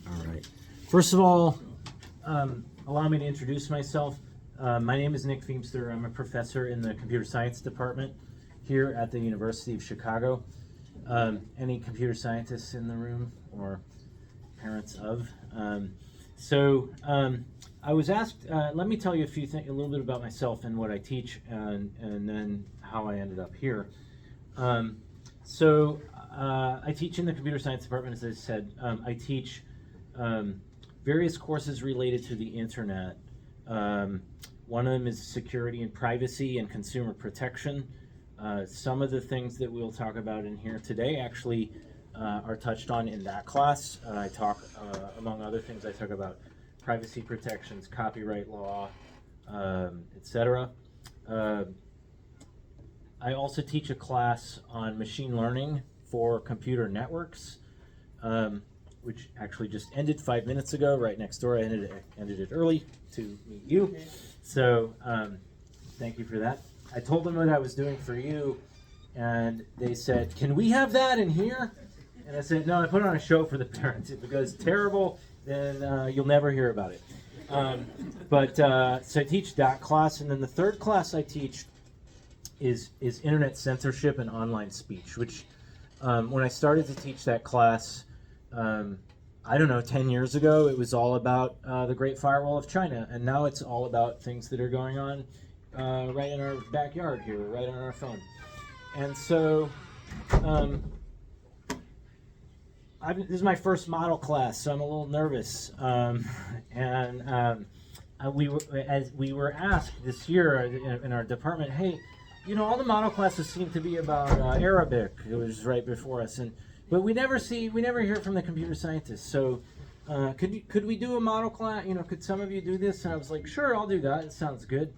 All right. First of all, allow me to introduce myself. My name is Nick Feemster. I'm a professor in the computer science department here at the University of Chicago. Any computer scientists in the room or parents of? I was asked, let me tell you a little bit about myself and what I teach, and then how I ended up here. I teach in the computer science department, as I said. I teach various courses related to the internet. One of them is security and privacy and consumer protection. Some of the things that we'll talk about in here today actually are touched on in that class. I talk, among other things, I talk about privacy protections, copyright law, etc. I also teach a class on machine learning for computer networks, which actually just ended 5 minutes ago, right next door. I ended it early to meet you. So thank you for that. I told them what I was doing for you, and they said, "Can we have that in here?" And I said, "No, I put on a show for the parents. If it goes terrible, then you'll never hear about it." So I teach that class, and then the third class I teach is internet censorship and online speech, which when I started to teach that class, I don't know, 10 years ago, it was all about the Great Firewall of China, and now it's all about things that are going on right in our backyard here, right on our phone. And so this is my first model class, so I'm a little nervous. We were asked this year in our department, hey, you know, all the model classes seem to be about Arabic. It was right before us, but we never hear from the computer scientists. So could we do a model class? You know, could some of you do this? And I was like, sure, I'll do that. It sounds good.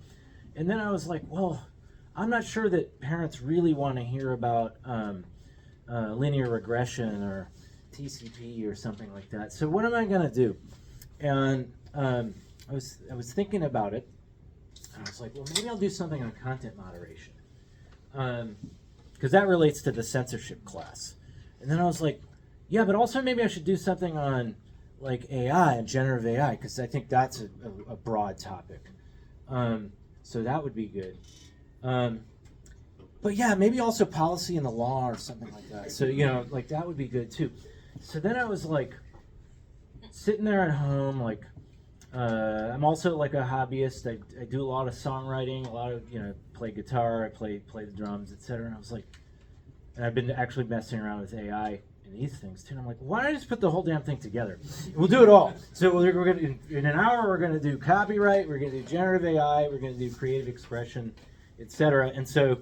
And then I was like, well, I'm not sure that parents really want to hear about linear regression or TCP or something like that. So what am I going to do? And I was thinking about it. I was like, well, maybe I'll do something on content moderation, because that relates to the censorship class. And then I was like, yeah, but also maybe I should do something on like AI and generative AI, because I think that's a broad topic. So that would be good. But yeah, maybe also policy and the law or something like that. So, you know, like that would be good too. So then I was like sitting there at home, like I'm also like a hobbyist. I do a lot of songwriting, a lot of, you know, play guitar, I play the drums, etc. And I was like, and I've been actually messing around with AI and these things too. And I'm like, why don't I just put the whole damn thing together? We'll do it all. So we're going to, in an hour, we're going to do copyright, we're going to do generative AI, we're going to do creative expression, etc. And so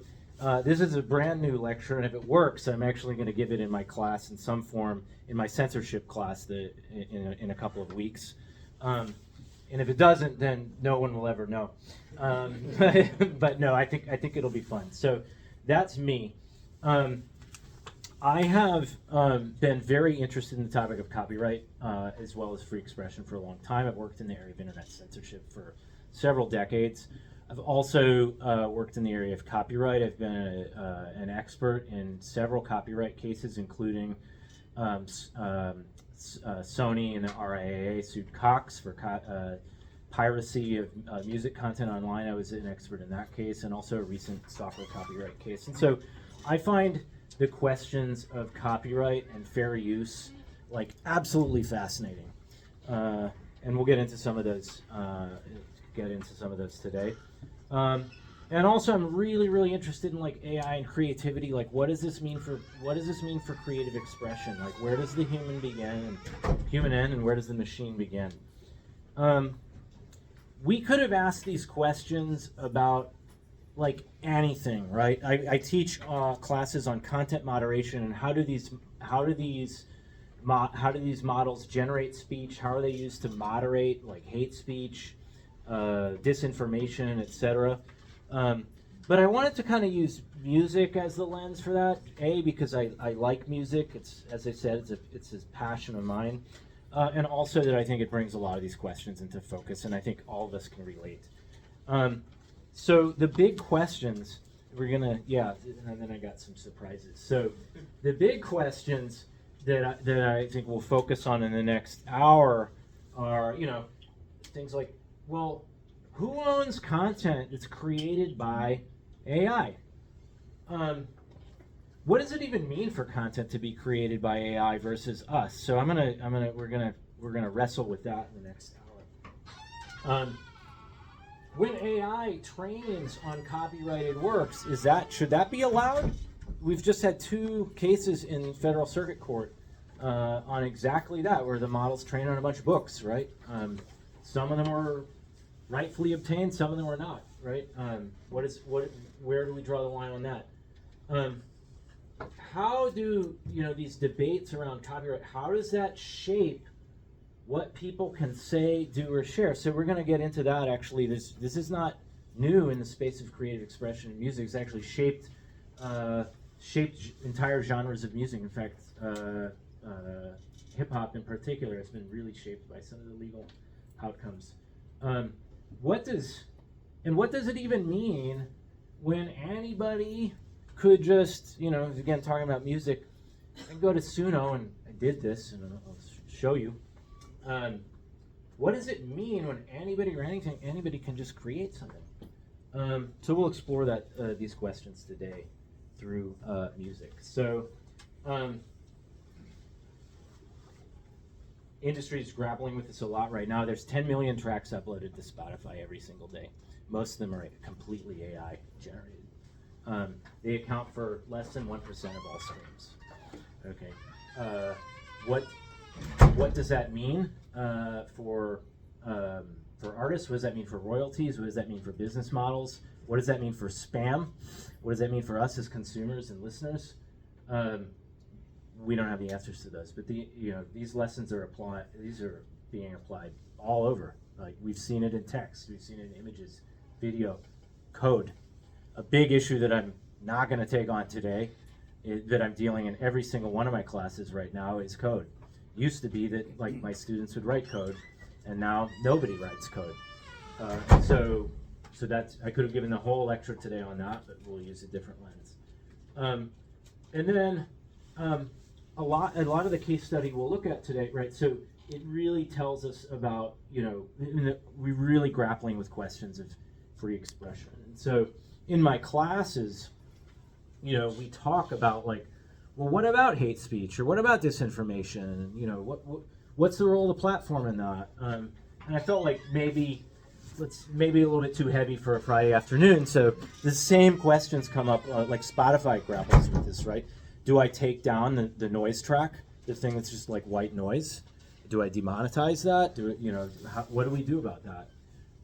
this is a brand new lecture, and if it works, I'm actually going to give it in my class in some form, in my censorship class in a couple of weeks. And if it doesn't, then no one will ever know. But no, I think it'll be fun. So that's me. I have been very interested in the topic of copyright as well as free expression for a long time. I've worked in the area of internet censorship for several decades. I've also worked in the area of copyright. I've been an expert in several copyright cases, including Sony and the RIAA sued Cox for piracy of music content online. I was an expert in that case, and also a recent software copyright case. And so I find the questions of copyright and fair use like absolutely fascinating. And we'll get into some of those today. And also I'm really interested in like AI and creativity. Like what does this mean for creative expression? Like where does the human begin and human end, and where does the machine begin? We could have asked these questions about like anything, right? I teach classes on content moderation and how do these models generate speech? How are they used to moderate like hate speech, disinformation, etc. But I wanted to kind of use music as the lens for that. Because I like music. It's, as I said, it's a passion of mine. And also that I think it brings a lot of these questions into focus, and I think all of us can relate. So the big questions, and then I got some surprises. So the big questions that I think we'll focus on in the next hour are, things like, well, who owns content that's created by AI? What does it even mean for content to be created by AI versus us? So we're gonna wrestle with that in the next hour. When AI trains on copyrighted works, should that be allowed? We've just had 2 cases in federal circuit court on exactly that, where the models trained on a bunch of books, right? Some of them were rightfully obtained, some of them were not, right? Where do we draw the line on that? How do these debates around copyright? How does that shape what people can say, do, or share? So we're going to get into that. Actually, this is not new in the space of creative expression in music. It's actually shaped entire genres of music. In fact, hip hop in particular has been really shaped by some of the legal outcomes. What does it even mean when anybody could just, again, talking about music, and go to Suno, and I did this, and I'll show you. What does it mean when anybody can just create something? So we'll explore these questions today through music. So, industry is grappling with this a lot right now. There's 10 million tracks uploaded to Spotify every single day. Most of them are completely AI generated. They account for less than 1% of all streams. Okay. What does that mean for artists? What does that mean for royalties? What does that mean for business models? What does that mean for spam? What does that mean for us as consumers and listeners? We don't have the answers to those, but these lessons are being applied all over. Like, we've seen it in text, we've seen it in images, video, code. A big issue that I'm not going to take on today, that I'm dealing in every single one of my classes right now, is code. Used to be that my students would write code, and now nobody writes code. So that's, I could have given the whole lecture today on that, but we'll use a different lens. And then a lot of the case study we'll look at today, right? So it really tells us about, we're really grappling with questions of free expression. And so in my classes, we talk about well, what about hate speech, or what about disinformation? What's the role of the platform in that? And I felt like maybe a little bit too heavy for a Friday afternoon. So the same questions come up, like Spotify grapples with this, right? Do I take down the noise track, the thing that's just like white noise? Do I demonetize that? What do we do about that?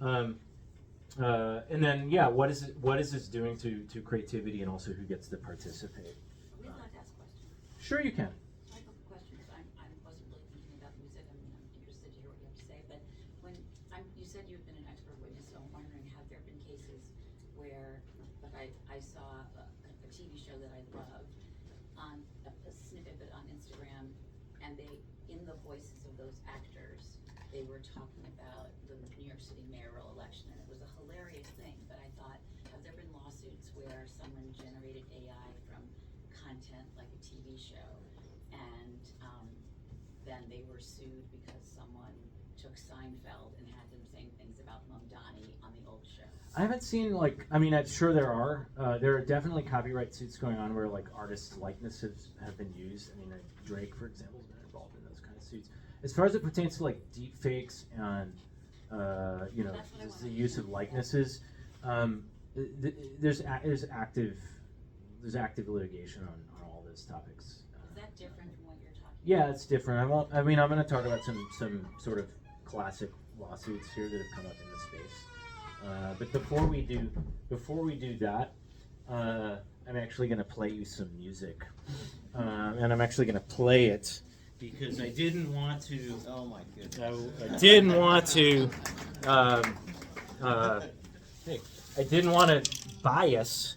And then, what is this doing to creativity, and also who gets to participate? Are we allowed to ask questions? Sure, you can. I have a question, because I wasn't really thinking about music. I'm interested to hear what you have to say. But you said you've been an expert witness, so I'm wondering, have there been cases where, I saw a TV show that I loved, on a snippet of it on Instagram, and in the voices of those actors, they were talking about the New York City mayoral election, and it was a hilarious thing. But I thought, have there been lawsuits where someone generated AI from content like a TV show, and then they were sued because someone took Seinfeld and had them saying things about Mamdani on the old show? I haven't seen I'm sure there are. There are definitely copyright suits going on where artists' likenesses have been used. Drake, for example, has been involved in those kind of suits. As far as it pertains to deep fakes and the use of likenesses, there's active litigation on all those topics. Is that different from what you're talking about? Yeah, it's different. I'm going to talk about some sort of classic lawsuits here that have come up in this space. But before we do that, I'm actually going to play you some music, and I'm actually going to play it because I didn't want to. Oh my goodness! I didn't want to. I didn't want to bias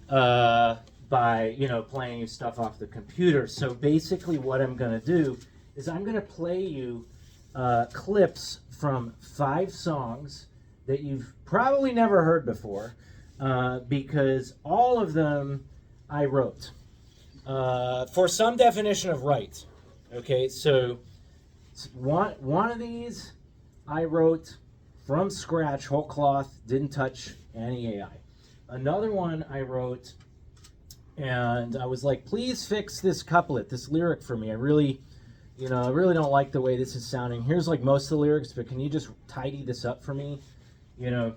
by playing you stuff off the computer. So basically, what I'm going to do is I'm going to play you clips from 5 songs that you've probably never heard before, because all of them I wrote. For some definition of right, Okay, so one of these I wrote from scratch, whole cloth, didn't touch any AI. Another one I wrote, and I was like, please fix this couplet, this lyric for me. I really don't like the way this is sounding. Here's like most of the lyrics, but can you just tidy this up for me? So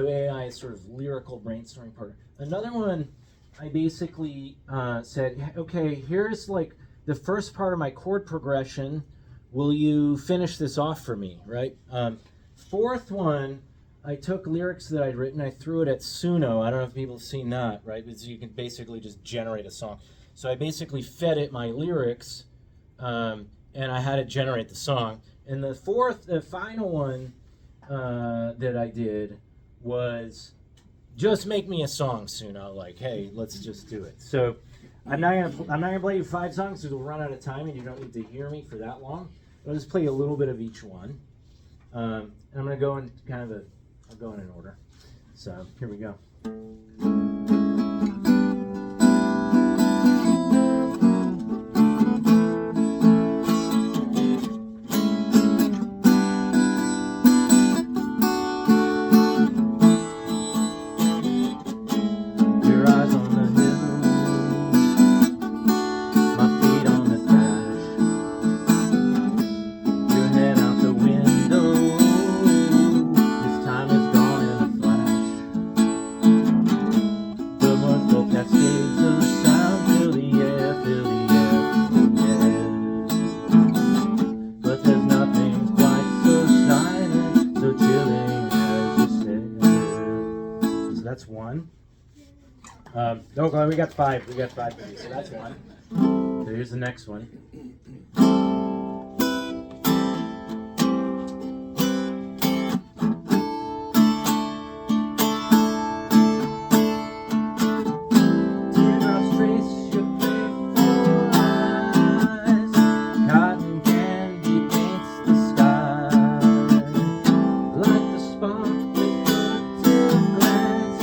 AI is sort of lyrical brainstorming part. Another one, I basically said, okay, here's like the first part of my chord progression. Will you finish this off for me, right? Fourth one, I took lyrics that I'd written, I threw it at Suno. I don't know if people have seen that, right? Because you can basically just generate a song. So I basically fed it my lyrics, and I had it generate the song. And the final one that I did was just make me a song, Suno. Like, hey, let's just do it. So I'm not gonna play you 5 songs because we'll run out of time and you don't need to hear me for that long. I'll just play a little bit of each one. And I'm gonna go in I'll go in an order. So here we go. That's one. We got 5. We got 5 of these. So that's one. So here's the next one. Teardrops trace your playful eyes. Cotton candy paints the sky. Like the spark we put to glance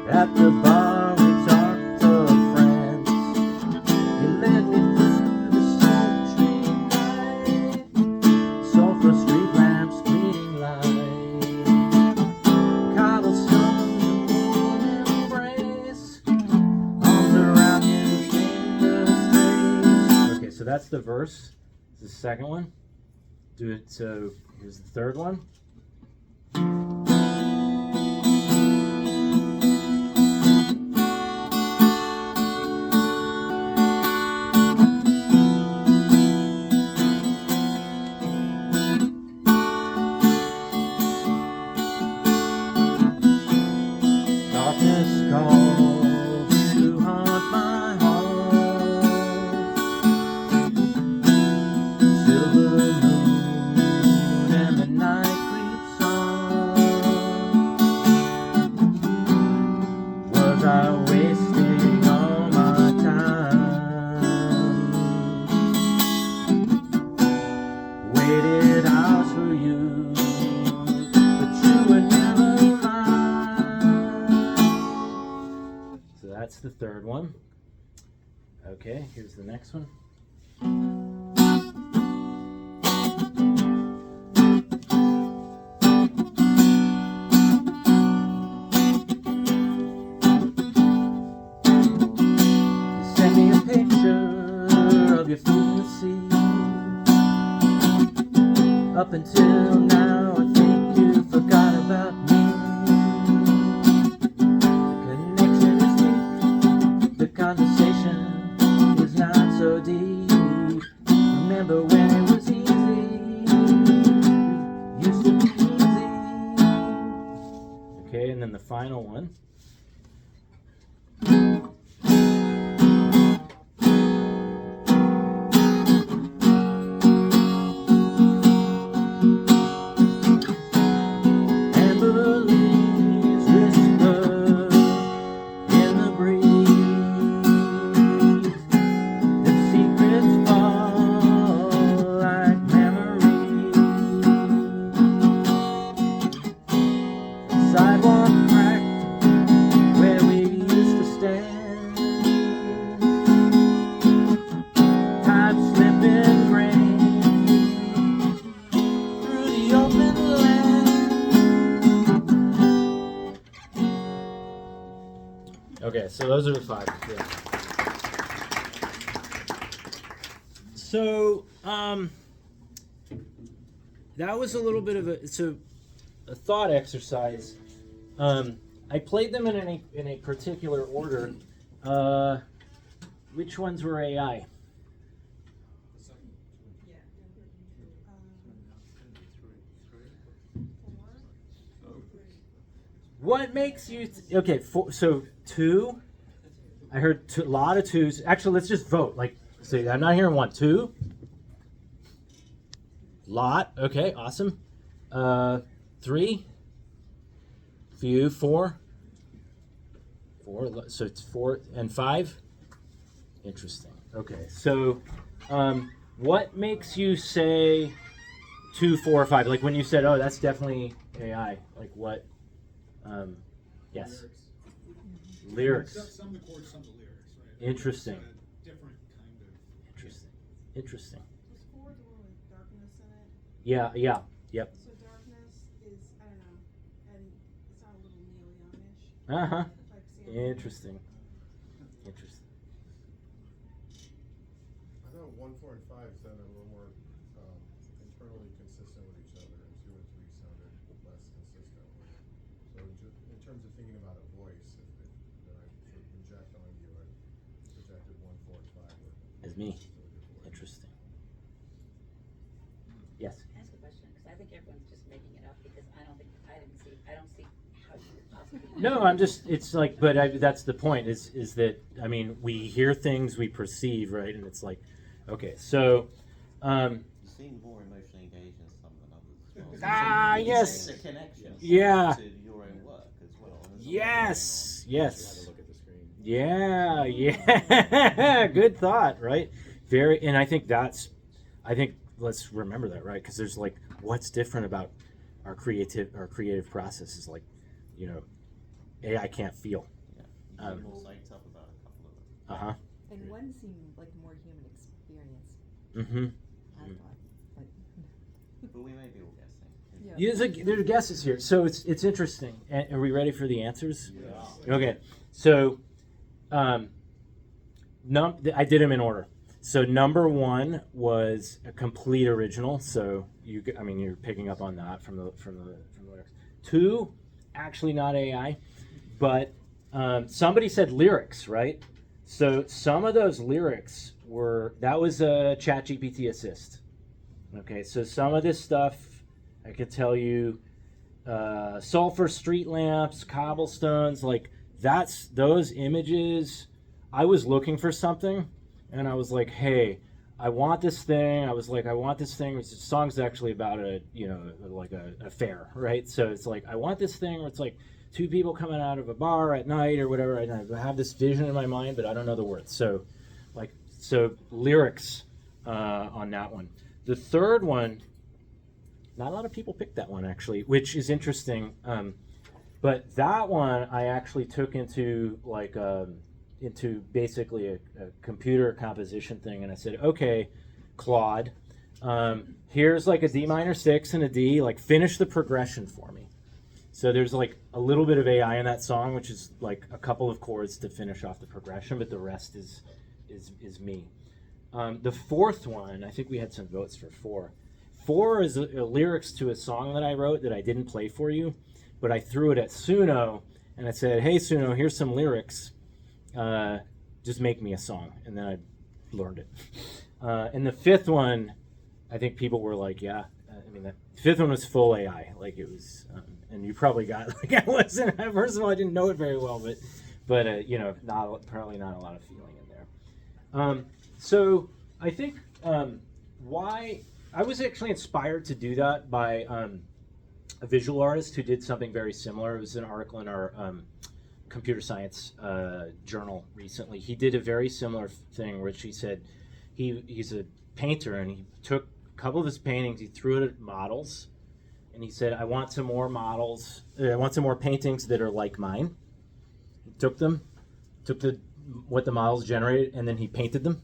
at the bar we talked of friends. You led me through the sultry night, sulfur street lamps bleeding light, cobblestones and warm embrace, arms around you, fingers trace. Okay, so that's the verse. This is the second one. Do it. So here's the third one. Darkness calls to haunt my heart. Silver moon and the night creeps on. Was I wasting all my time? Waited hours for you, but you were never mine. So that's the third one. Okay, here's the next one. You send me a picture of your feet in the sea. Up until now, I think you forgot about me. Connection is weak, the conversation is not so deep. Remember when it was easy, used to be easy. Okay, and then the final one. Amber leaves whisper in the breeze, and secrets fall like memories. Sidewalk cracked Okay, so those are the 5. Yeah. So that was a little bit of a thought exercise. I played them in a particular order. Which ones were AI? What makes you okay? So 2. I heard a lot of 2s. Actually, let's just vote. Like, see, I'm not hearing 1, 2. Lot. Okay, awesome. 3. Few. 4. 4. So it's 4 and 5. Interesting. Okay, so what makes you say 2, 4, or 5? Like when you said, "Oh, that's definitely AI." Like what? Yes. Lyrics. Some of the chords, some of the lyrics, right? Interesting. It's got a different kind of. Interesting. Interesting. Was 4 the one with darkness in it? Yeah. Yeah. Yep. So darkness is, I don't know, and it's not a little Neil Youngish. Uh huh. Like Sam. Interesting. Interesting. I thought 1, 4, and 5 sounded a little more internally consistent with each other, and 2 and 3 sounded less consistent. So in terms of thinking about a voice, that I sort of project on you, I projected 1, 4, and 5 were As me. consistent with your voice. Interesting. Yes. Can I ask a question? Because I think everyone's just making it up because I don't see how you could possibly. No, I'm just. It's like, but that's the point. Is that I mean, we hear things we perceive, right? And it's like, okay, so. You seem more emotionally engaged in some than others as well. Yes. The connection Yeah. to your own work as well. And there's a lot Yes. going on. Yes. Look at the screen. Yeah. Yeah. Good thought, right? Very, and I think let's remember that, right? Because there's like, what's different about our creative process is like, AI can't feel. Yeah. You seem more psyched up about a couple of them. Uh huh. And one seemed like more human experience, Mm-hmm. I thought. But we may be all guessing. Yeah. There's guesses here, so it's interesting. Are we ready for the answers? Yeah. Okay, so I did them in order. So number 1 was a complete original. So you're picking up on that from the lyrics. 2, actually not AI, but somebody said lyrics, right? So some of those lyrics that was a ChatGPT assist. Okay, so some of this stuff I could tell you, sulfur street lamps, cobblestones, like those images. I was looking for something, and I was like, hey, I want this thing. I want this thing. The song's actually about like a fair, right? So it's like, I want this thing where it's like 2 people coming out of a bar at night or whatever, and I have this vision in my mind, but I don't know the words. So lyrics on that one. The third one, not a lot of people picked that one actually, which is interesting. But that one I actually took into basically a computer composition thing, and I said, okay, Claude, here's like a D minor 6 and a D, like finish the progression for me. So there's like a little bit of AI in that song, which is like a couple of chords to finish off the progression, but the rest is me. The fourth one, I think we had some votes for 4. 4 is lyrics to a song that I wrote that I didn't play for you, but I threw it at Suno, and I said, hey, Suno, here's some lyrics. Just make me a song. And then I learned it. And the 5th one, I think people were like, yeah. The 5th one was full AI. Like it was, and you probably got, like I wasn't, first of all, I didn't know it very well, but probably not a lot of feeling in there. So I think why I was actually inspired to do that by a visual artist who did something very similar. It was an article in our computer science journal recently. He did a very similar thing, which he said he's a painter, and he took a couple of his paintings, he threw it at models, and he said, I want some more models, I want some more paintings that are like mine. He took what the models generated, and then he painted them.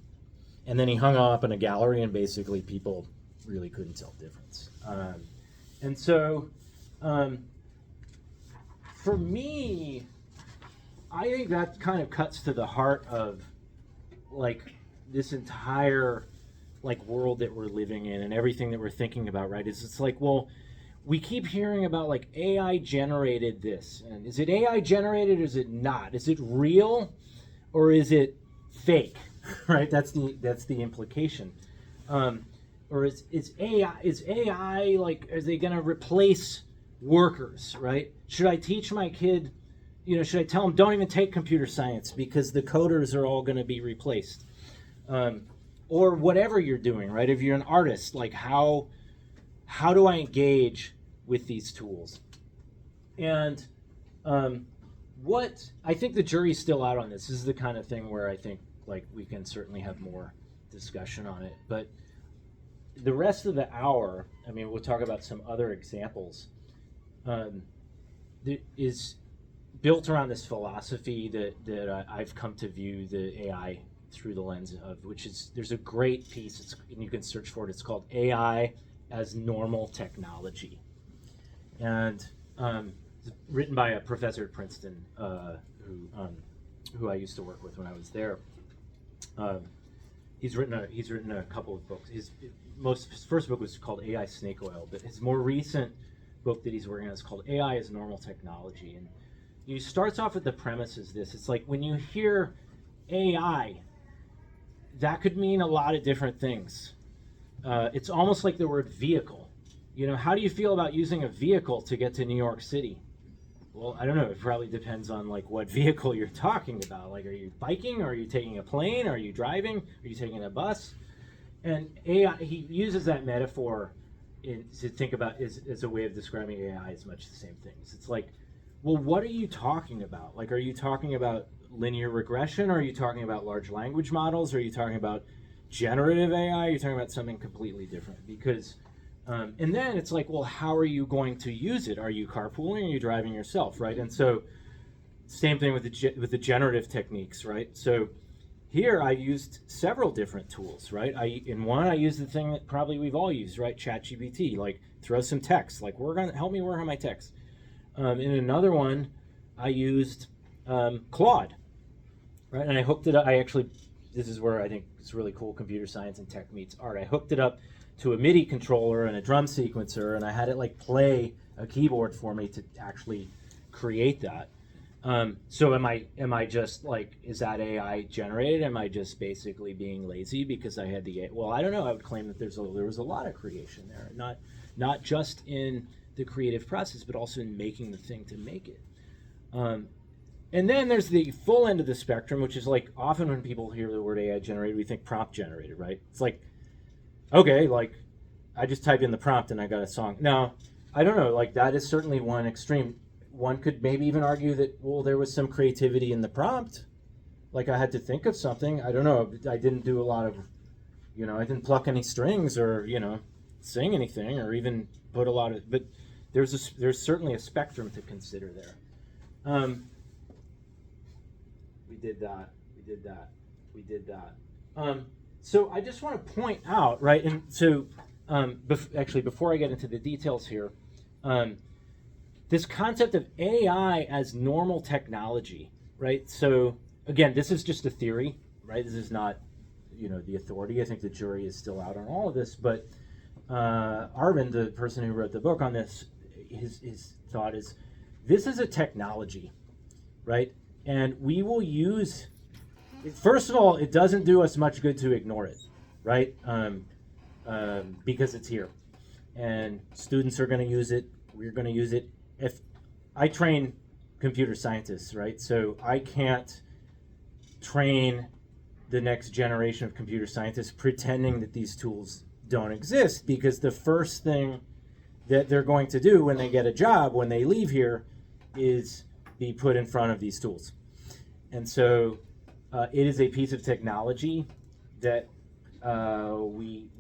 And then he hung them up in a gallery, and basically people really couldn't tell the difference. And so, for me, I think that kind of cuts to the heart of like this entire like world that we're living in and everything that we're thinking about, right? Is it's like, well, we keep hearing about like AI generated this, and is it AI generated or is it not? Is it real or is it fake? Right? That's the implication. Or is AI like, are they going to replace workers? Right? Should I teach my kid? Should I tell them don't even take computer science because the coders are all going to be replaced? Or whatever you're doing, right? If you're an artist, like how do I engage with these tools? And what I think the jury's still out on this. This is the kind of thing where I think like we can certainly have more discussion on it. But the rest of the hour, I mean, we'll talk about some other examples. Is built around this philosophy that I've come to view the AI through the lens of, which is, there's a great piece, and you can search for it, it's called AI as Normal Technology. And it's written by a professor at Princeton who I used to work with when I was there. He's written a couple of books. His first book was called AI Snake Oil, but his more recent book that he's working on is called AI as Normal Technology. And he starts off with the premise is this. It's like when you hear AI, that could mean a lot of different things. It's almost like the word vehicle. How do you feel about using a vehicle to get to New York City? Well, I don't know. It probably depends on like what vehicle you're talking about. Like, are you biking? Or are you taking a plane? Are you driving? Are you taking a bus? And AI, he uses that metaphor to think about as a way of describing AI as much the same things. It's like, well, what are you talking about? Like, are you talking about linear regression? Or are you talking about large language models? Or are you talking about generative AI? Are you talking about something completely different? Because, and then it's like, well, how are you going to use it? Are you carpooling or are you driving yourself, right? And so, same thing with the generative techniques, right? So here I used several different tools, right? In one I used the thing that probably we've all used, right? ChatGPT, like throw some text, like help me work on my text. In another one, I used Claude, right? And I hooked it up. This is where I think it's really cool. Computer science and tech meets art. I hooked it up to a MIDI controller and a drum sequencer, and I had it like play a keyboard for me to actually create that. So am I just like, is that AI generated? Am I just basically being lazy because I had well, I don't know. I would claim that there was a lot of creation there, not just in the creative process, but also in making the thing to make it. And then there's the full end of the spectrum, which is like often when people hear the word AI generated, we think prompt generated, right? It's like, okay, like I just type in the prompt and I got a song. Now, I don't know, like that is certainly one extreme. One could maybe even argue that, well, there was some creativity in the prompt. Like I had to think of something. I don't know. I didn't do a lot of, I didn't pluck any strings or, sing anything or even put a lot of, but there's certainly a spectrum to consider there. We did that. So I just want to point out, right, and so actually before I get into the details here, this concept of AI as normal technology, right? So again, this is just a theory, right? This is not, the authority. I think the jury is still out on all of this, but Arvind, the person who wrote the book on this, his thought is, this is a technology, right? And we will use, first of all, it doesn't do us much good to ignore it, right? Because it's here. And students are going to use it. We're going to use it. If I train computer scientists, right? So I can't train the next generation of computer scientists pretending that these tools don't exist, because the first thing that they're going to do when they get a job, when they leave here, is be put in front of these tools. And so it is a piece of technology that we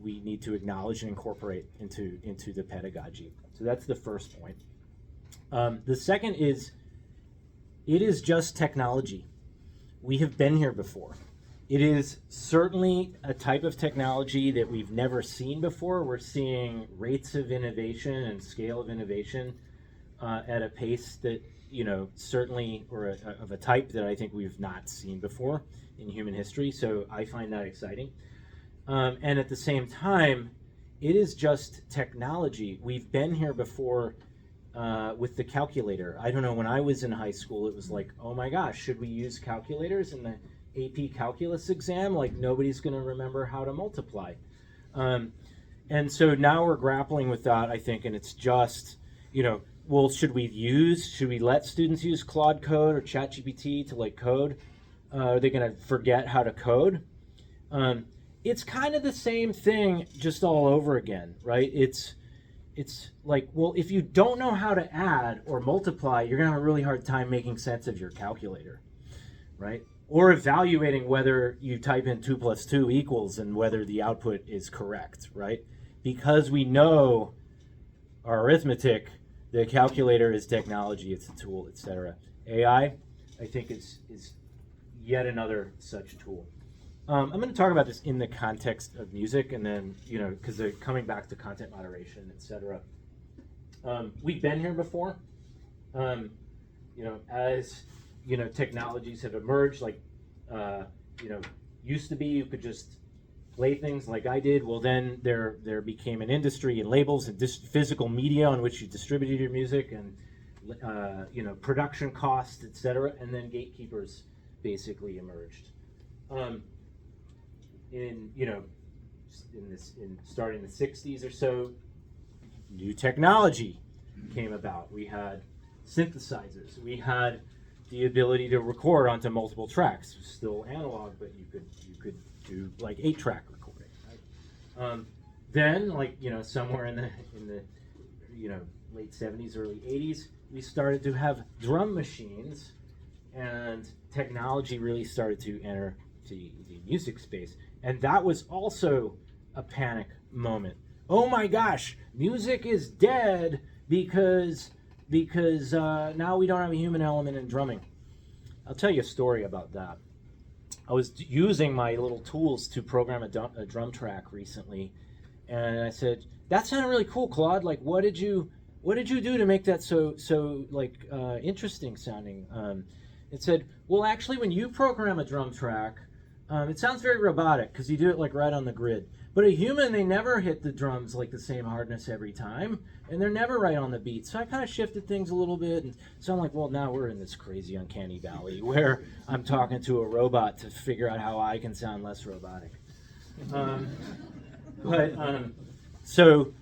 need to acknowledge and incorporate into the pedagogy. So that's the first point. The second is, it is just technology. We have been here before. It is certainly a type of technology that we've never seen before. We're seeing rates of innovation and scale of innovation at a pace that certainly, or of a type that I think we've not seen before in human history. So I find that exciting. And at the same time, it is just technology. We've been here before with the calculator. I don't know, when I was in high school, it was like, oh my gosh, should we use calculators in the AP calculus exam? Like, nobody's going to remember how to multiply. And so now we're grappling with that, I think, and it's just, well, should we let students use Claude Code or ChatGPT to like code? Are they going to forget how to code? It's kind of the same thing, just all over again, right? It's like, well, if you don't know how to add or multiply, you're going to have a really hard time making sense of your calculator, right? Or evaluating whether you type in 2 + 2 equals and whether the output is correct, right? Because we know our arithmetic, the calculator is technology, it's a tool, etc. AI, I think, is yet another such tool. I'm going to talk about this in the context of music, and then, because they're coming back to content moderation, etc. We've been here before. As technologies have emerged, like, used to be you could just play things like I did. Well, then there became an industry and labels and physical media on which you distributed your music, and production costs, etc. And then gatekeepers basically emerged. Starting in the 60s or so, new technology came about. We had synthesizers. We had the ability to record onto multiple tracks. Still analog, but you could do like 8-track recording. Right? Then, like, somewhere in the late 70s, early 80s, we started to have drum machines, and technology really started to enter the music space. And that was also a panic moment. Oh my gosh, music is dead because now we don't have a human element in drumming. I'll tell you a story about that. I was using my little tools to program a drum track recently, and I said, "That sounded really cool, Claude. Like, what did you do to make that so interesting sounding?" It said, "Well, actually, when you program a drum track, it sounds very robotic because you do it like right on the grid. But a human, they never hit the drums like the same hardness every time, and they're never right on the beat. So I kind of shifted things a little bit, and so I'm like, well, now we're in this crazy uncanny valley where I'm talking to a robot to figure out how I can sound less robotic." So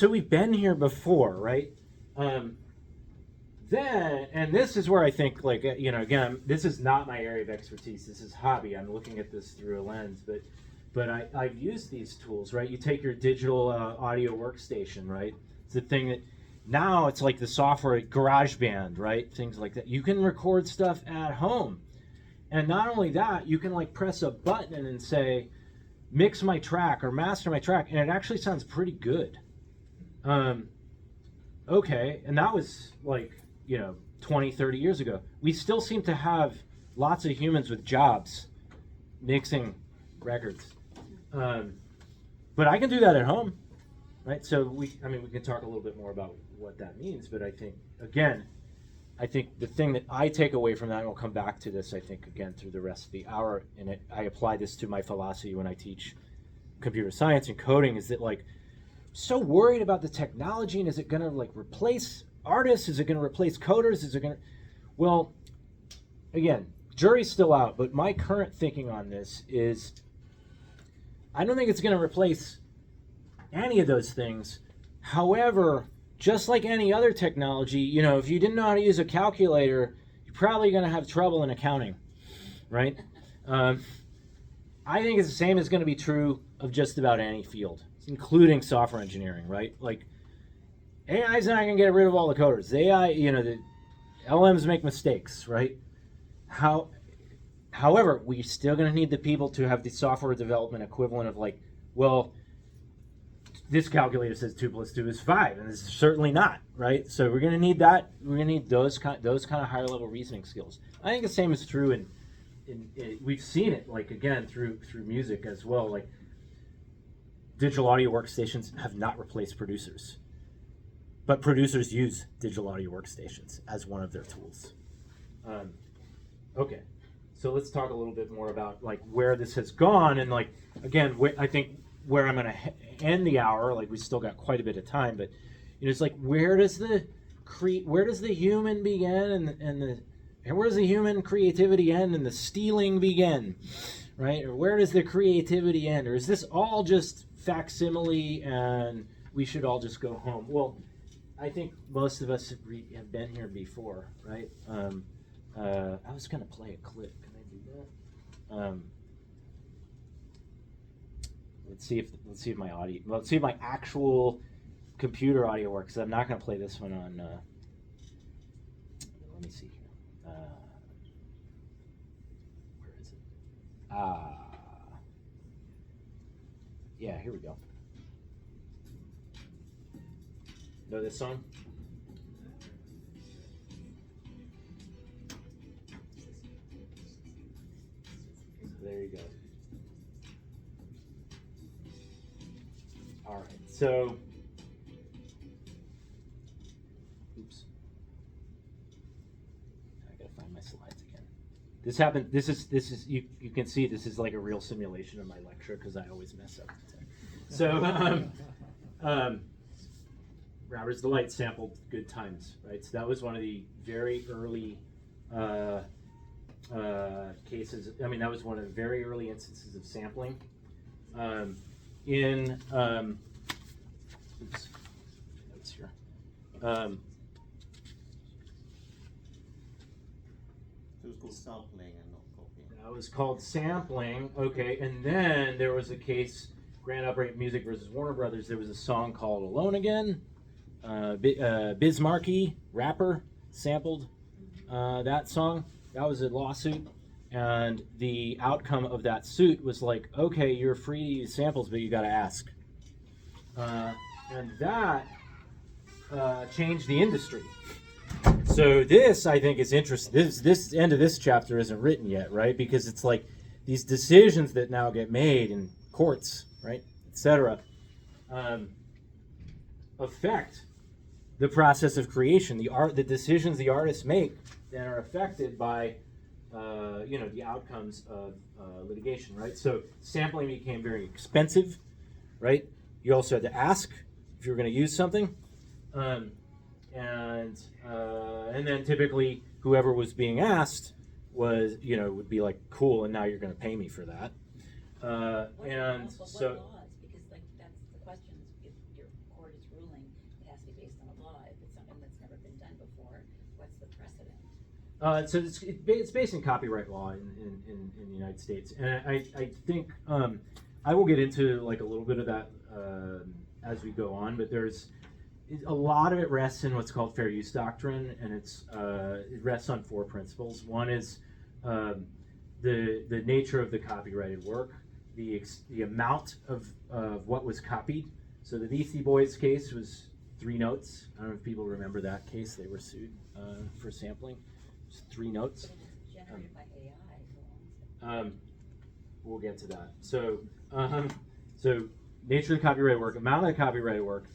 we've been here before, right? Then, and this is where I think, like, again, this is not my area of expertise. This is hobby. I'm looking at this through a lens, but I've used these tools, right? You take your digital audio workstation, right? It's the thing that now it's like the software, GarageBand, right? Things like that. You can record stuff at home, and not only that, you can like press a button and say, mix my track or master my track, and it actually sounds pretty good. Okay, and that was like 20, 30 years ago. We still seem to have lots of humans with jobs mixing records. But I can do that at home, right? So we can talk a little bit more about what that means, but I think the thing that I take away from that, and we'll come back to this, I think, again, through the rest of the hour, and I apply this to my philosophy when I teach computer science and coding, is that, like, so worried about the technology, and is it going to like replace artists? Is it going to replace coders? Well, again, jury's still out, but my current thinking on this is I don't think it's going to replace any of those things. However, just like any other technology, if you didn't know how to use a calculator, you're probably going to have trouble in accounting, right? I think it's the same is going to be true of just about any field, including software engineering, right? Like, AI's not going to get rid of all the coders. The LMs make mistakes, right? However, we're still going to need the people to have the software development equivalent of, like, well, this calculator says 2 + 2 is 5, and this is certainly not, right? So we're going to need that. We're going to need those kind of higher level reasoning skills. I think the same is true in we've seen it, like, again, through music as well. Like, digital audio workstations have not replaced producers. but producers use digital audio workstations as one of their tools. Okay, so let's talk a little bit more about like where this has gone, and like again, I think where I'm going to end the hour. Like we still got quite a bit of time, but you know, it's like where does the human begin, and where does the human creativity end, and the stealing begin, right? Or where does the creativity end, or is this all just facsimile and we should all just go home? Well, I think most of us have been here before, right? I was going to play a clip. Can I do that? Let's see if my audio. Let's see if my actual computer audio works. I'm not going to play this one on. Let me see here. Where is it? Yeah, here we go. Know this song? There you go. All right, so, oops. I gotta find my slides again. This happened. This is you can see this is like a real simulation of my lecture because I always mess up. So, Robert's Delight sampled Good Times, right? So that was one of the very early cases. I mean, that was one of the very early instances of sampling. Oops, notes here. It was called sampling and not copying. That was called sampling. Okay, and then there was a case, Grand Upright Music versus Warner Brothers. There was a song called Alone Again. Biz Markie, rapper, sampled that song. That was a lawsuit. And the outcome of that suit was like, okay, you're free to use samples, but you got to ask. And that changed the industry. So this, I think, is interesting. This end of this chapter isn't written yet, right? Because it's like these decisions that now get made in courts, right, etc., affect the process of creation. The decisions the artists make then are affected by the outcomes of litigation, right? So sampling became very expensive, right? You also had to ask if you were going to use something, and then typically whoever was being asked was, would be like, cool, and now you're going to pay me for that. What laws? Because like that's the question. If your court is ruling, it has to be based on a law. If it's something that's never been done before, what's the precedent? So it's based in copyright law in the United States, and I think I will get into like a little bit of that as we go on. But there's a lot of it rests in what's called fair use doctrine, and it rests on 4 principles. One is the nature of the copyrighted work, the amount of what was copied. So the Beastie Boys case was 3 notes. I don't know if people remember that case. They were sued for sampling. 3 notes. But it's generated by AI. We'll get to that. So, so nature of the copyrighted work, amount of the copyrighted work.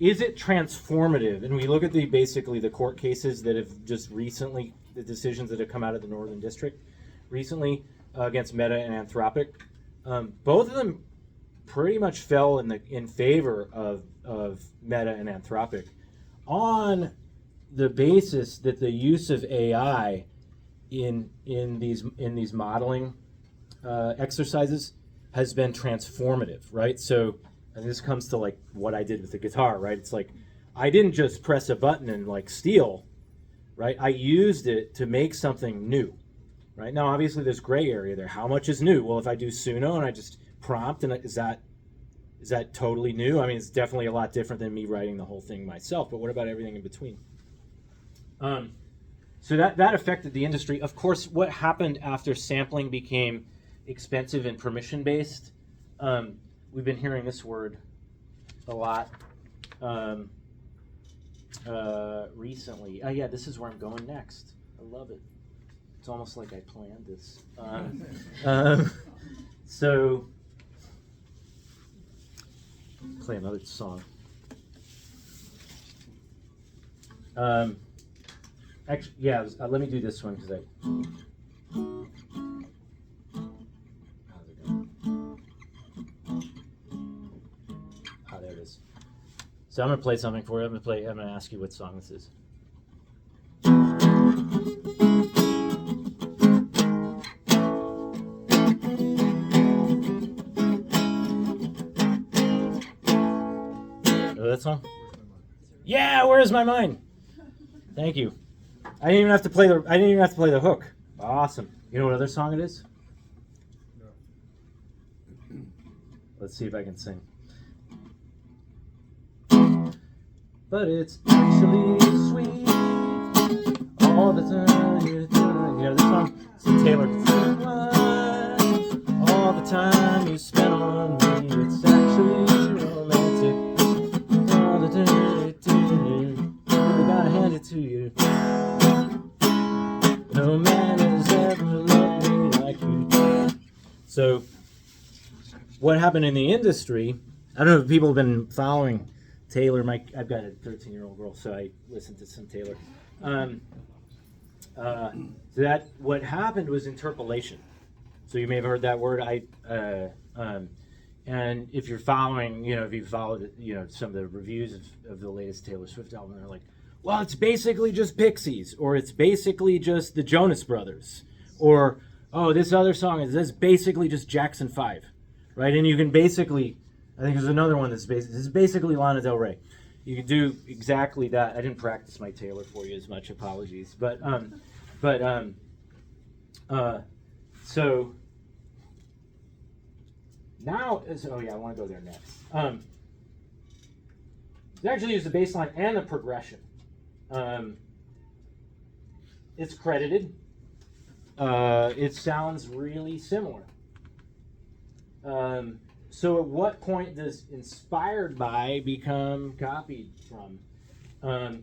Is it transformative? And we look at basically the court cases that have just recently, the decisions that have come out of the Northern District recently against Meta and Anthropic. Both of them pretty much fell in favor of Meta and Anthropic on the basis that the use of AI in these modeling exercises has been transformative, right? So, and this comes to like what I did with the guitar, right? It's like I didn't just press a button and like steal, right? I used it to make something new, right? Now, obviously, there's gray area there. How much is new? Well, if I do Suno and I just prompt, and is that totally new? I mean, it's definitely a lot different than me writing the whole thing myself. But what about everything in between? So that affected the industry. Of course, what happened after sampling became expensive and permission-based? We've been hearing this word a lot recently. Yeah, this is where I'm going next. I love it. It's almost like I planned this. So, play another song. Actually, yeah. Let me do this one because I. How's it going? Ah, there it is. So I'm gonna play something for you. I'm gonna ask you what song this is. Know that song? Yeah, Where's My Mind? Thank you. I didn't even have to play the hook. Awesome. You know what other song it is? No. Let's see if I can sing. But it's actually sweet all the time. You know this song? It's the Taylor. All the time you spend on me, it's actually romantic. All the time, I gotta hand it to you. No man has ever loved me like you. So, what happened in the industry? I don't know if people have been following Taylor. I've got a 13-year-old girl, so I listen to some Taylor. So that what happened was interpolation. So you may have heard that word. And if you're following, if you followed, some of the reviews of the latest Taylor Swift album, they're like, well, it's basically just Pixies, or it's basically just the Jonas Brothers, or this other song is basically just Jackson 5, right? And you can basically, I think there's another one this is basically Lana Del Rey. You can do exactly that. I didn't practice my Taylor for you as much. Apologies, so now is I want to go there next. They actually use the bass line and the progression. It's credited. It sounds really similar. So at what point does inspired by become copied from? Well,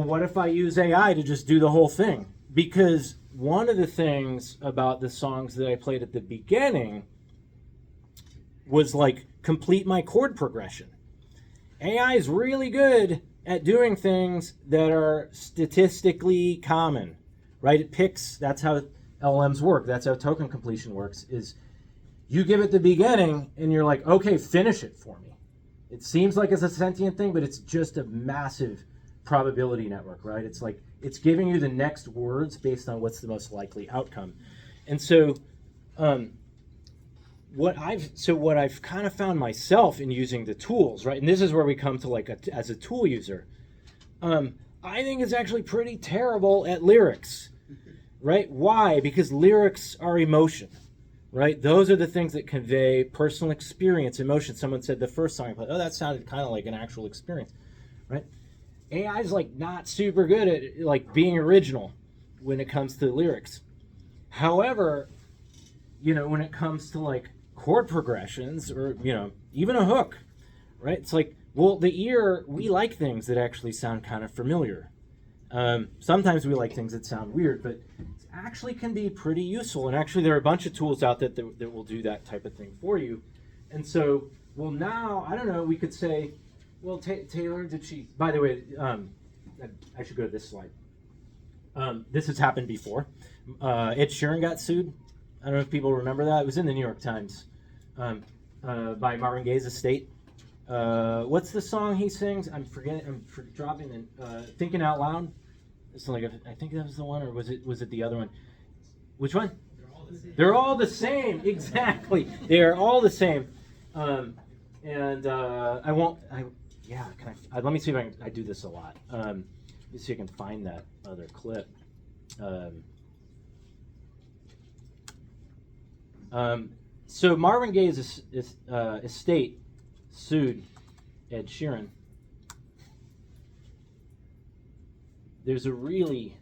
what if I use AI to just do the whole thing? Because one of the things about the songs that I played at the beginning was like complete my chord progression. AI is really good at doing things that are statistically common, right? It picks, that's how LLMs work. That's how token completion works, is you give it the beginning and you're like, okay, finish it for me. It seems like it's a sentient thing, but it's just a massive probability network, right? It's like, it's giving you the next words based on what's the most likely outcome. And so, what I've kind of found myself in using the tools, right? And this is where we come to as a tool user. I think it's actually pretty terrible at lyrics, right? Why? Because lyrics are emotion, right? Those are the things that convey personal experience, emotion. Someone said the first song I played, that sounded kind of like an actual experience, right? AI is not super good at being original when it comes to lyrics. However, when it comes to chord progressions or even a hook, right? It's the ear, we like things that actually sound kind of familiar. Sometimes we like things that sound weird, but it actually can be pretty useful. And actually, there are a bunch of tools out there that will do that type of thing for you. And so, now I don't know. We could say, Taylor, did she? By the way, I should go to this slide. This has happened before. Ed Sheeran got sued. I don't know if people remember that. It was in the New York Times by Marvin Gaye's estate. What's the song he sings? I'm forgetting. I'm dropping it. Thinking Out Loud. It's I think that was the one, or was it the other one? Which one? They're all the same. Exactly. They are all the same. I won't. Let me see if I do this a lot. Let me see if I can find that other clip. So Marvin Gaye's estate sued Ed Sheeran. There's a really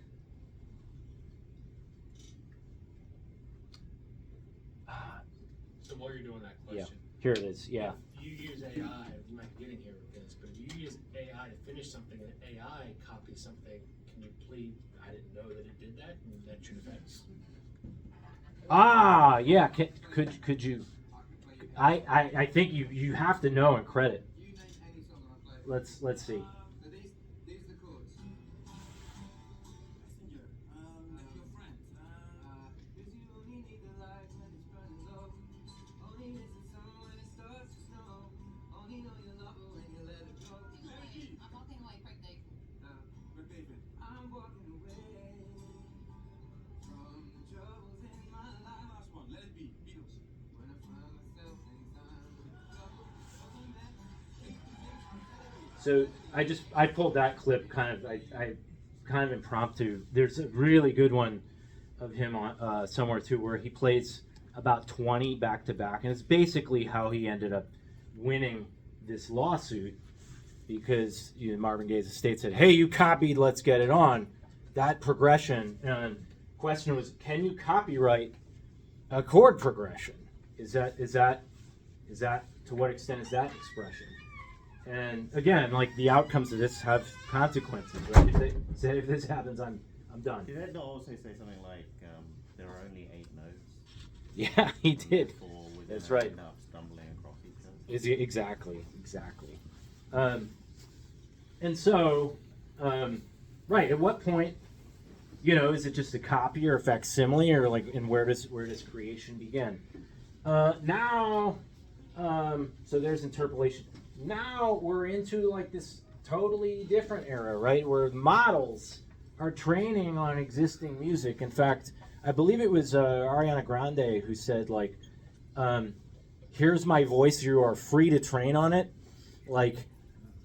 So while you're doing that question, here it is. Yeah. If you use AI, we might be getting here with this, but if you use AI to finish something and AI copies something, can you plead, I didn't know that it did that, and that should affect? Yeah. Could you? I think you have to know and credit. let's see. So these the codes. Messenger. Like your friend. Cause you only need the light when it's burning low. Only miss the sun when it starts to snow. Only know you love her when you let it go. I'm walking away, Craig David. Craig David. I'm walking away from the troubles in my life. Last one. Let it be. Beatles. When I find myself in time with trouble. So I pulled that clip kind of impromptu. There's a really good one of him on somewhere too, where he plays about 20 back to back, and it's basically how he ended up winning this lawsuit because Marvin Gaye's estate said, "Hey, you copied, let's get it on." That progression, and question was, can you copyright a chord progression? Is that to what extent is that expression? And again, like the outcomes of this have consequences, right? If this happens, I'm done. Did that not also say something like there are only 8 notes? Yeah, he did. We're That's gonna right. end up stumbling across each other. Exactly. And so, right, at what point, is it just a copy or a facsimile, or like, and where does creation begin? Now, so there's interpolation. Now we're into like this totally different era, right, where models are training on existing music. In fact, I believe it was Ariana Grande who said, like, here's my voice, you are free to train on it, like,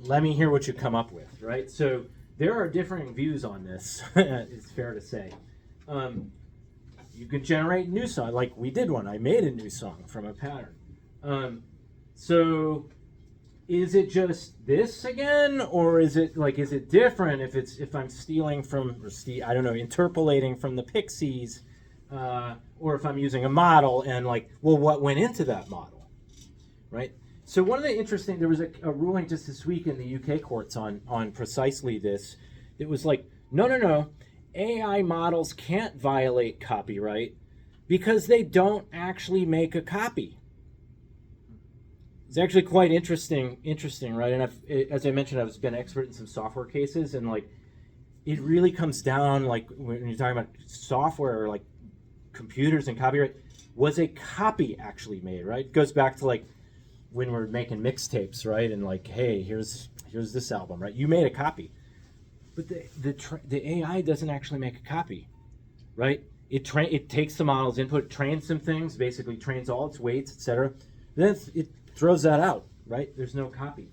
let me hear what you come up with, right? So there are differing views on this, it's fair to say. You could generate new song, like we did one. I made a new song from a pattern. So is it just this again, or is it different if I'm stealing from, I don't know, interpolating from the Pixies, or if I'm using a model and like, well, what went into that model, right? So one of the interesting, there was a ruling just this week in the UK courts on precisely this. It was like, no, AI models can't violate copyright because they don't actually make a copy. It's actually quite interesting, right? And as I mentioned, I've been an expert in some software cases, and like, it really comes down, like when you're talking about software or like computers and copyright, was a copy actually made, right? It goes back to like when we're making mixtapes, right? And like, hey, here's this album, right? You made a copy, but the AI doesn't actually make a copy, right? It takes the model's input, trains some things, basically trains all its weights, etc. Then it throws that out, right? There's no copy.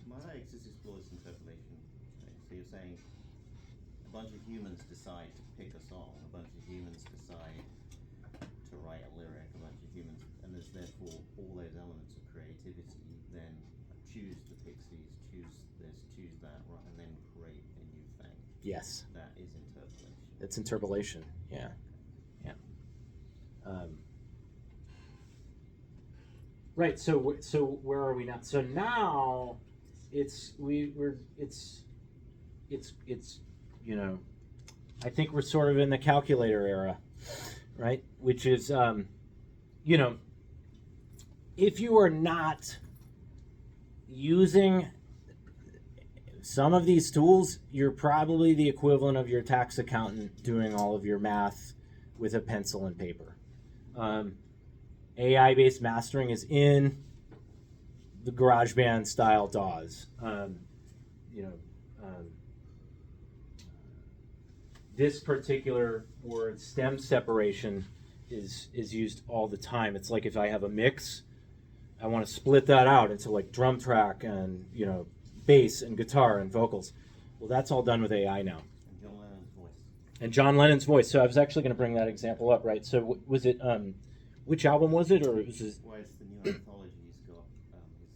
My exercise is flawless interpolation. Okay, so you're saying a bunch of humans decide to pick a song, a bunch of humans decide to write a lyric, a bunch of humans, and there's therefore all those elements of creativity then choose the Pixies, choose this, choose that, right, and then create a new thing. Yes. That is interpolation. It's interpolation, yeah. Right. So where are we now? So now, it's I think we're sort of in the calculator era, right? Which is, if you are not using some of these tools, you're probably the equivalent of your tax accountant doing all of your math with a pencil and paper. AI-based mastering is in the GarageBand style DAWs. This particular word, stem separation, is used all the time. It's like if I have a mix, I want to split that out into like drum track and bass and guitar and vocals. Well, that's all done with AI now. And John Lennon's voice. So I was actually going to bring that example up, right? So was it? Which album was it, or was it? Well, it's the new anthology. He's got his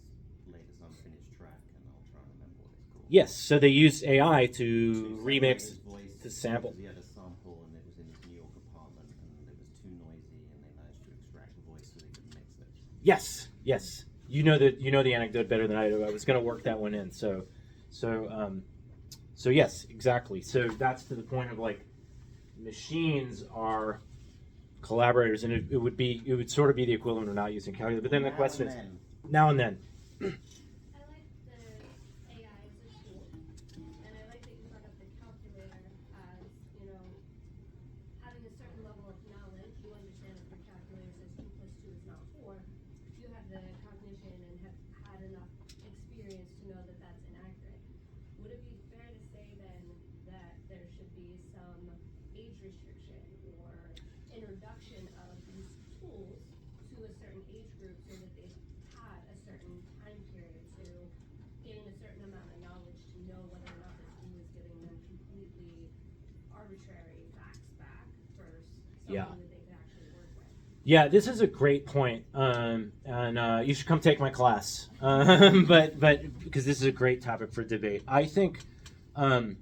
latest unfinished track, and I'll try and remember what it's called. Yes, so they used AI to remix, his voice, to sample. He had a sample, and it was in his New York apartment, and it was too noisy, and they managed to extract the voice so they could mix it. Yes. You know the anecdote better than I do. I was going to work that one in. So yes, exactly. So that's to the point of like, machines are collaborators, and it would sort of be the equivalent of not using calculator. But then the question is, now and then. I like the AI Yeah, this is a great point, and you should come take my class. But because this is a great topic for debate, I think, and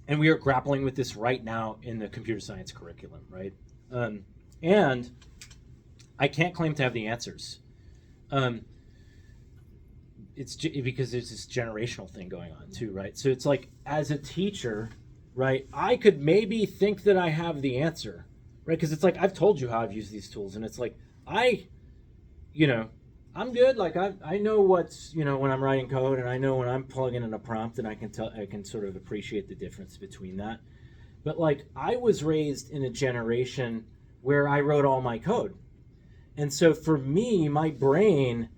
we are grappling with this right now in the computer science curriculum, right? And I can't claim to have the answers. Because there's this generational thing going on too, right? So it's like, as a teacher, right, I could maybe think that I have the answer. Right, because it's like, I've told you how I've used these tools, and it's like, I'm good. Like, I know what's, when I'm writing code, and I know when I'm plugging in a prompt, and I can sort of appreciate the difference between that. But like, I was raised in a generation where I wrote all my code. And so for me, my brain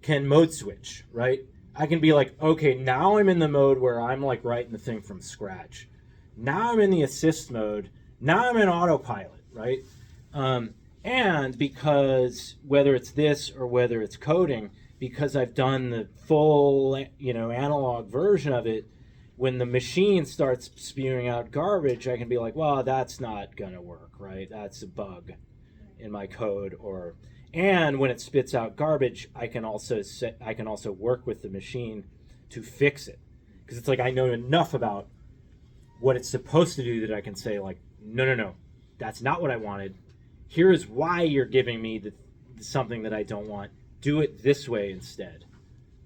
can mode switch, right? I can be like, okay, now I'm in the mode where I'm like writing the thing from scratch. Now I'm in the assist mode. Now I'm in autopilot. Right? And because whether it's this or whether it's coding, because I've done the full, analog version of it, when the machine starts spewing out garbage, I can be like, well, that's not going to work, right? That's a bug in my code. And when it spits out garbage, I can also work with the machine to fix it. Because it's like, I know enough about what it's supposed to do that I can say, like, no. That's not what I wanted. Here is why you're giving me something that I don't want. Do it this way instead.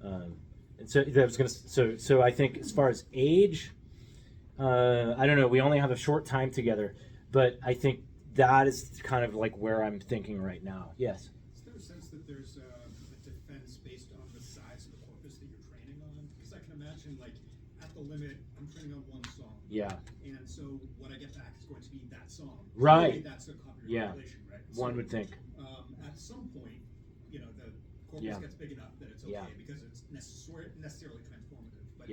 And so that was gonna. So I think as far as age, I don't know. We only have a short time together, but I think that is kind of like where I'm thinking right now. Yes. Is there a sense that there's a defense based on the size of the corpus that you're training on? Because I can imagine, like, at the limit, I'm training on one song. Yeah. And so what I get back is going to be that song. Right. Maybe that's a copyright violation, right? So, one would think. At some point, the corpus gets big enough that it's okay because it's necessarily transformative. But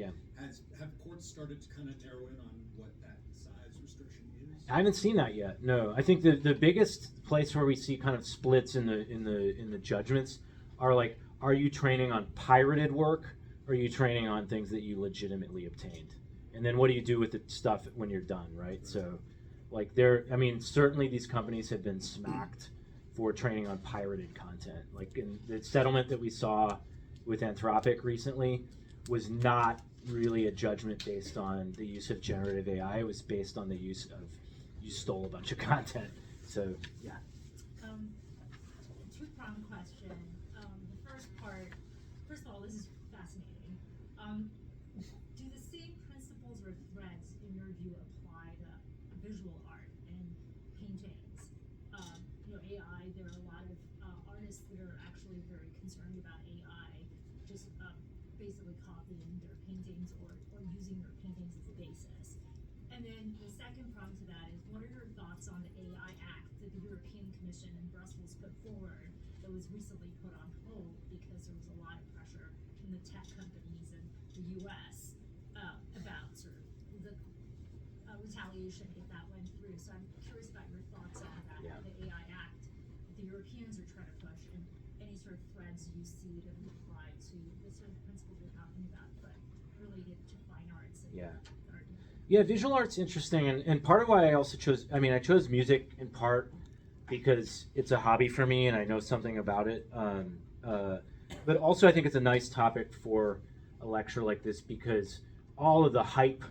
have courts started to kind of narrow in on what that size restriction is? I haven't seen that yet. No, I think the biggest place where we see kind of splits in the judgments are like, are you training on pirated work, or are you training on things that you legitimately obtained? And then what do you do with the stuff when you're done, right? So, like, certainly these companies have been smacked for training on pirated content. Like, in the settlement that we saw with Anthropic recently was not really a judgment based on the use of generative AI. It was based on the use of, you stole a bunch of content. So, yeah. Two-pronged question. The first part, first of all, this is fascinating. Do the same principles or threads, in your view, apply to visual art and paintings? AI, there are a lot of artists that are actually very concerned about AI just basically copying their paintings or using their paintings as a basis. And then the second prong to that is, what are your thoughts on the AI Act that the European Commission in Brussels put forward that was recently put on hold because there was a lot of pressure from the tech companies in the US about sort of the retaliation if that went through. So I'm curious about your thoughts on that, the AI Act the Europeans are trying to push, and any sort of threads you see that would apply to the sort of principles we're talking about, but related to fine arts and art. Yeah, visual art's interesting, and part of why I also chose, I chose music in part because it's a hobby for me and I know something about it. But also I think it's a nice topic for a lecture like this because all of the hype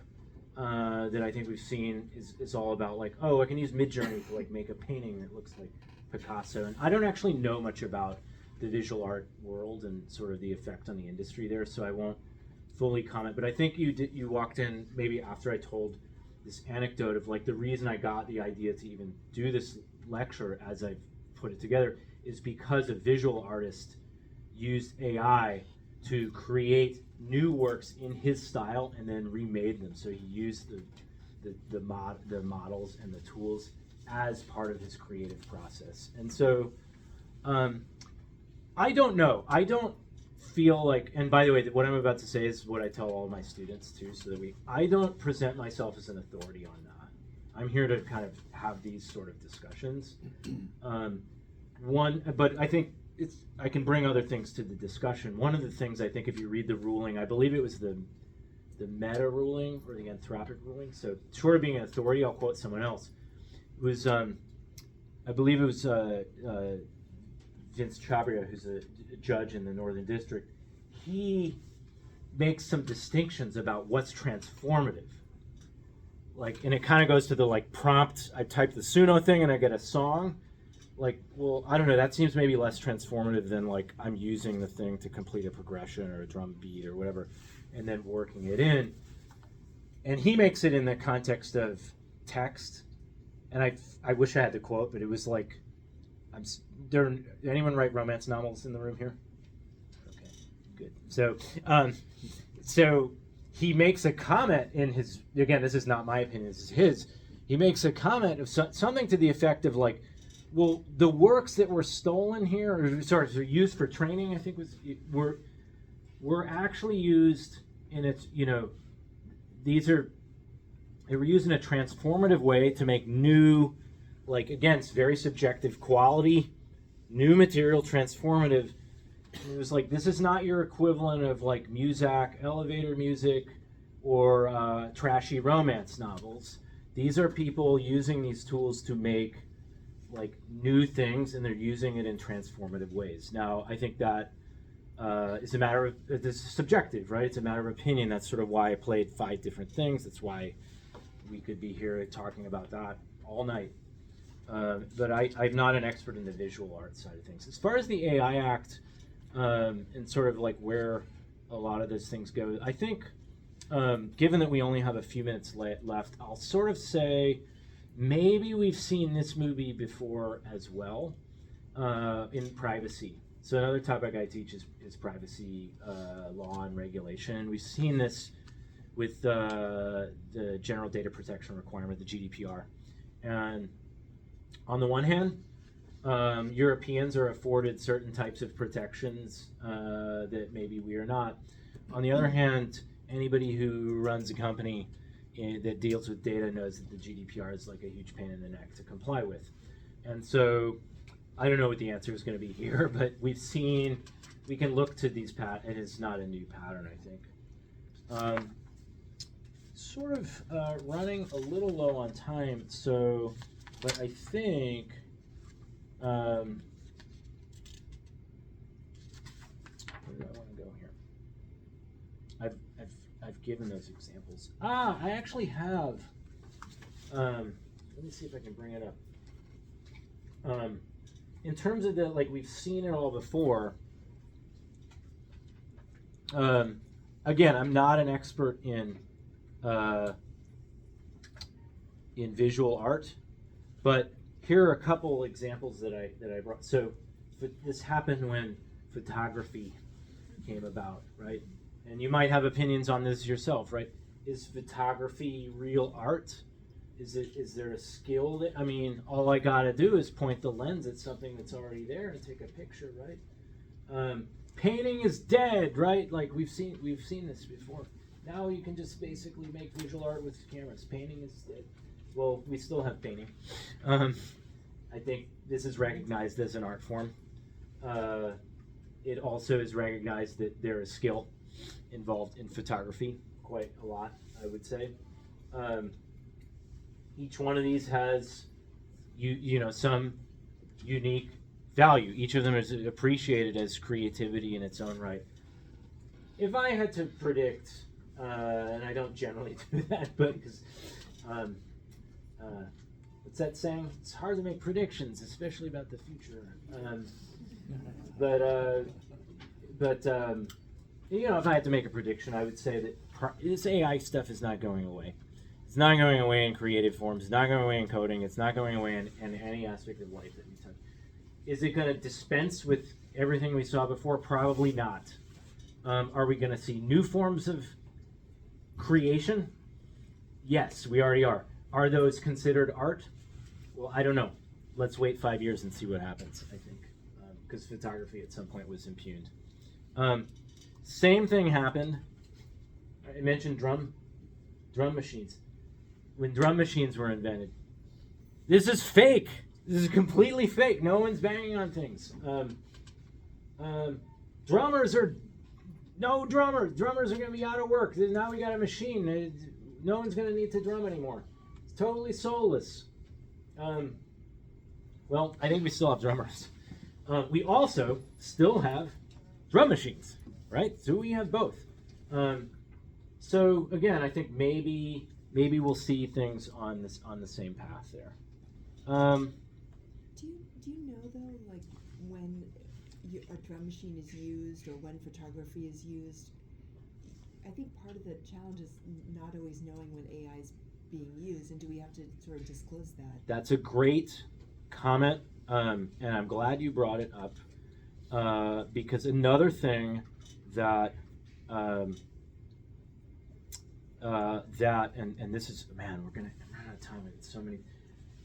that I think we've seen is all about like, oh, I can use Midjourney to like make a painting that looks like Picasso. And I don't actually know much about the visual art world and sort of the effect on the industry there, so I won't fully comment. But I think you walked in maybe after I told this anecdote of like the reason I got the idea to even do this lecture as I've put it together is because a visual artist used AI to create new works in his style and then remade them. So he used the models and the tools as part of his creative process. And so I don't know. I don't feel like, and by the way, what I'm about to say is what I tell all my students too, so that I don't present myself as an authority on that. I'm here to kind of have these sort of discussions. But I think I can bring other things to the discussion. One of the things I think if you read the ruling, I believe it was the Meta ruling or the Anthropic ruling. So short of being an authority, I'll quote someone else. It was I believe it was Vince Chabria, who's a judge in the Northern District. He makes some distinctions about what's transformative. Like, and it kind of goes to the like prompt. I type the Suno thing and I get a song. Like, well, I don't know. That seems maybe less transformative than like I'm using the thing to complete a progression or a drum beat or whatever, and then working it in. And he makes it in the context of text. And I wish I had the quote, but it was like, anyone write romance novels in the room here? Okay, good. So he makes a comment in his, again, this is not my opinion, this is his. He makes a comment of something to the effect of like, well, the works that were stolen here, or sorry, used for training, I think were actually used in its, they were used in a transformative way to make new, like, again, it's very subjective quality, new material, transformative. And it was like, this is not your equivalent of like Muzak, elevator music, or trashy romance novels. These are people using these tools to make like new things, and they're using it in transformative ways. Now, I think that is a matter of, this is subjective, right? It's a matter of opinion. That's sort of why I played 5 different things. That's why we could be here talking about that all night. But I'm not an expert in the visual art side of things. As far as the AI Act and sort of like where a lot of those things go, I think given that we only have a few minutes left, I'll sort of say maybe we've seen this movie before as well in privacy. So another topic I teach is privacy law and regulation. We've seen this with the General Data Protection Requirement, the GDPR. And on the one hand, Europeans are afforded certain types of protections that maybe we are not. On the other hand, anybody who runs a company that deals with data knows that the GDPR is like a huge pain in the neck to comply with. And so I don't know what the answer is going to be here, but we can look to these patterns. It is not a new pattern, I think. Sort of running a little low on time, but I think where do I want to go here? I've given those examples. I actually have. Let me see if I can bring it up. In terms of we've seen it all before. Again, I'm not an expert in visual art, but here are a couple examples that I brought. So this happened when photography came about, right? And you might have opinions on this yourself, right? Is photography real art? Is there a skill that, I mean, all I gotta do is point the lens at something that's already there and take a picture, right? Painting is dead, right? Like we've seen this before. Now you can just basically make visual art with cameras. Painting is dead. Well, we still have painting. I think this is recognized as an art form. It also is recognized that there is skill involved in photography, quite a lot, I would say. Each one of these has, some unique value. Each of them is appreciated as creativity in its own right. If I had to predict, and I don't generally do that, but because, what's that saying? It's hard to make predictions, especially about the future. If I had to make a prediction, I would say that this AI stuff is not going away. It's not going away in creative forms. It's not going away in coding. It's not going away in any aspect of life that we touch. Is it going to dispense with everything we saw before? Probably not. Are we going to see new forms of creation? Yes, we already are. Are those considered art? Well, I don't know. Let's wait 5 years and see what happens, I think. Because photography at some point was impugned. Same thing happened. I mentioned drum machines. When drum machines were invented, this is fake. This is completely fake. No one's banging on things. Drummers are going to be out of work. Now we got a machine. No one's going to need to drum anymore. It's totally soulless. Well, I think we still have drummers. We also still have drum machines, right? So we have both. So again, I think maybe we'll see things on the same path there. Do you know though, like when a drum machine is used or when photography is used? I think part of the challenge is not always knowing when AI is being used, and do we have to sort of disclose that? That's a great comment, and I'm glad you brought it up, because another thing that and this is, man, we're gonna run out of time. It's so many.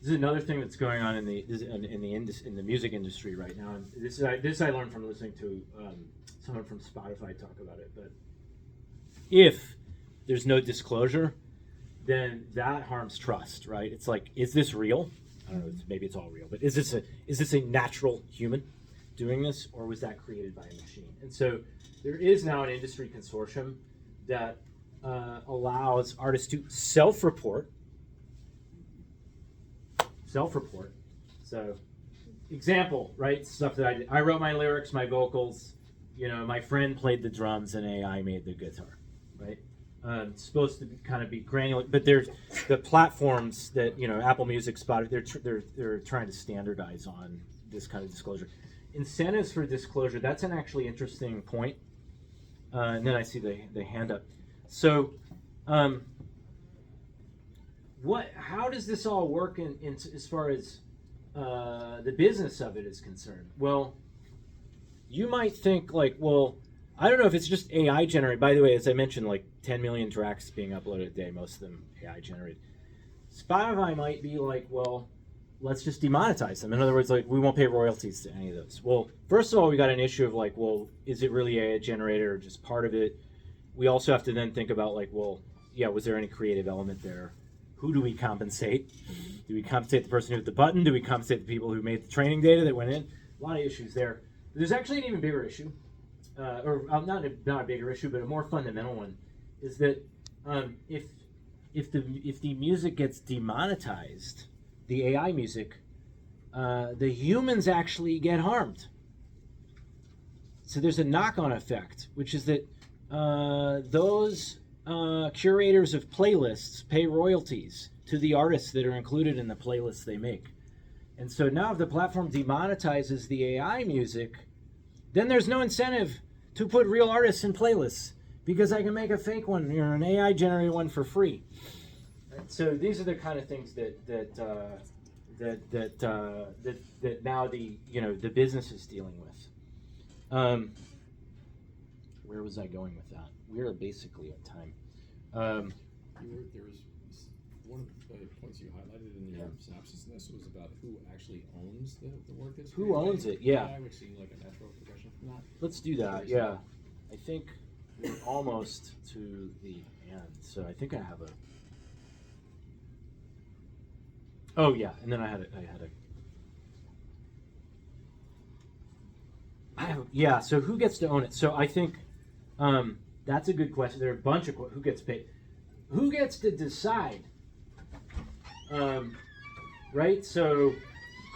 This is another thing that's going on in the music industry right now. And this I learned from listening to someone from Spotify talk about it. But if there's no disclosure, then that harms trust, right? It's like, is this real? I don't know. Maybe it's all real, but is this a natural human doing this, or was that created by a machine? And so there is now an industry consortium that allows artists to self-report. So, example, right? Stuff that I did. I wrote my lyrics, my vocals. My friend played the drums, and AI made the guitar, right? It's supposed to kind of be granular, but there's the platforms that Apple Music, Spotify. They're trying to standardize on this kind of disclosure. Incentives for disclosure. That's an actually interesting point. And then I see the hand up. So. How does this all work in as far as the business of it is concerned? Well, you might think like, well, I don't know if it's just AI generated. By the way, as I mentioned, like 10 million tracks being uploaded a day, most of them AI generated. Spotify might be like, well, let's just demonetize them. In other words, like we won't pay royalties to any of those. Well, first of all, we got an issue of like, well, is it really AI generated or just part of it? We also have to then think about like, well, yeah, was there any creative element there? Who do we compensate? Do we compensate the person who hit the button? Do we compensate the people who made the training data that went in? A lot of issues there. There's actually an even bigger issue, or not a bigger issue, but a more fundamental one, is that if the music gets demonetized, the AI music, the humans actually get harmed. So there's a knock-on effect, which is that those curators of playlists pay royalties to the artists that are included in the playlists they make. And so now if the platform demonetizes the AI music, then there's no incentive to put real artists in playlists because I can make a fake one or an AI generated one for free. Right? So these are the kind of things that now the business is dealing with. Where was I going with that? We're basically at time. There was one of the points you highlighted in your synopsis in this was about who actually owns the work that's Who owns it? Yeah. I would seem like a natural progression from that. Let's do that. Yeah, I think we're almost to the end. So I think I have a. Oh yeah, and then I had a. Yeah. So who gets to own it? So I think. That's a good question. There are a bunch of who gets paid. Who gets to decide? Right? So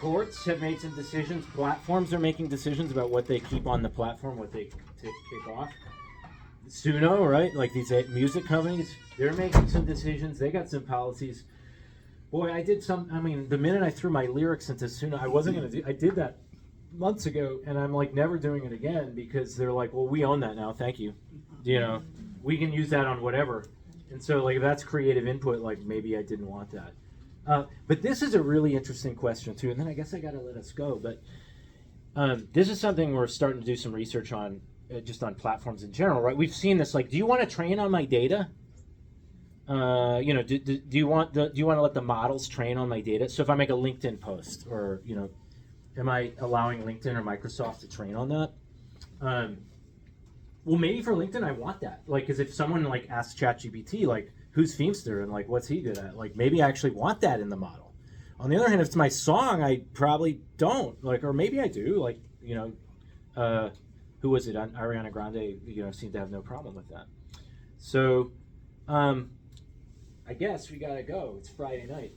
courts have made some decisions. Platforms are making decisions about what they keep on the platform, what they kick off. Suno, right? Like these music companies, they're making some decisions. They got some policies. Boy, the minute I threw my lyrics into Suno, I did that months ago, and I'm like never doing it again because they're like, well, we own that now, thank you. We can use that on whatever. And so like if that's creative input, like maybe I didn't want that. But this is a really interesting question too, and then I guess I gotta let us go. But this is something we're starting to do some research on, just on platforms in general, right? We've seen this, like, do you want to train on my data? Do you want to let the models train on my data? So if I make a LinkedIn post, or am I allowing LinkedIn or Microsoft to train on that? Well, maybe for LinkedIn, I want that. Like, because if someone like asks ChatGPT, like, who's Feemster and like what's he good at? Like, maybe I actually want that in the model. On the other hand, if it's my song, I probably don't. Like, or maybe I do. Like, who was it? Ariana Grande, seemed to have no problem with that. So, I guess we gotta go. It's Friday night.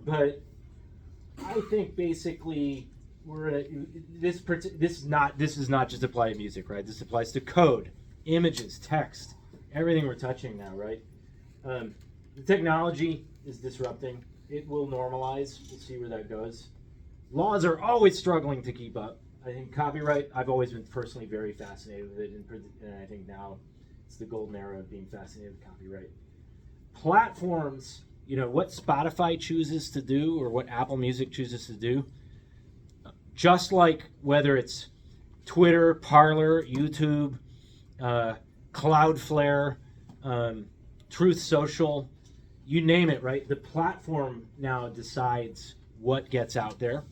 But I think basically we're at, this is not just apply to music, right? This applies to code, images, text, everything we're touching now, right? The technology is disrupting. It will normalize. We'll see where that goes. Laws are always struggling to keep up. I think copyright, I've always been personally very fascinated with it, and I think now it's the golden era of being fascinated with copyright. Platforms, what Spotify chooses to do or what Apple Music chooses to do, just like whether it's Twitter, Parler, YouTube, Cloudflare, Truth Social, you name it, right? The platform now decides what gets out there.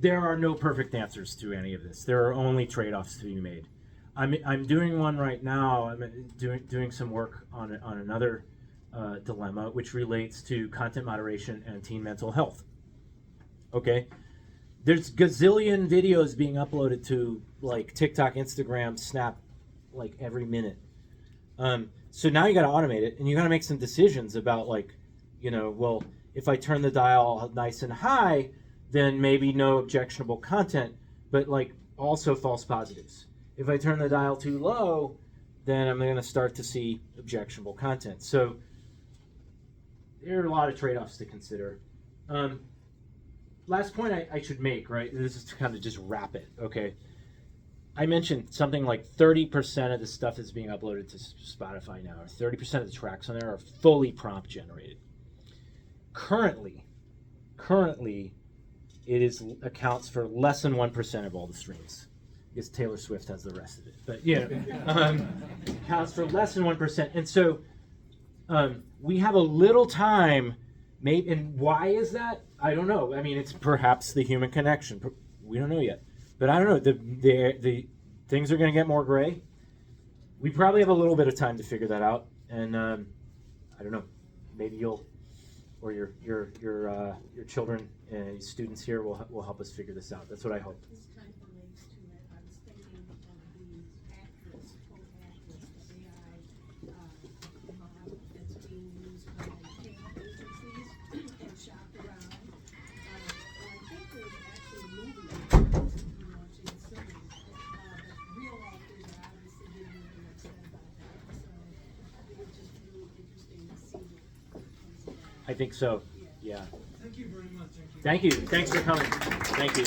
There are no perfect answers to any of this. There are only trade-offs to be made. I'm doing one right now. I'm doing some work on another dilemma, which relates to content moderation and teen mental health. Okay, there's gazillion videos being uploaded to like TikTok, Instagram, Snap, like every minute. So now you got to automate it, and you got to make some decisions about well, if I turn the dial nice and high, then maybe no objectionable content, but also false positives. If I turn the dial too low, then I'm going to start to see objectionable content. So there are a lot of trade-offs to consider. Last point I should make, right? This is to kind of just wrap it, okay? I mentioned something like 30% of the stuff that's being uploaded to Spotify now, or 30% of the tracks on there are fully prompt generated. Currently, it accounts for less than 1% of all the streams. I guess Taylor Swift has the rest of it, but accounts for less than 1%. And so we have a little time, maybe, and why is that? I don't know. I mean, it's perhaps the human connection. We don't know yet. But I don't know. The things are going to get more gray. We probably have a little bit of time to figure that out. And I don't know. Maybe you'll, or your children and students here will help us figure this out. That's what I hope. This kind of relates to it. I was thinking of the actress, quote actress, the AI model that's being used by camera agencies and shopped around. And I think there's actually a movie about this, she's silly. But real actors are obviously getting really upset about that. So I think it's just really interesting to see what comes of that. I think so. Yeah. Thank you very much. Thank you. Thanks for coming. Thank you.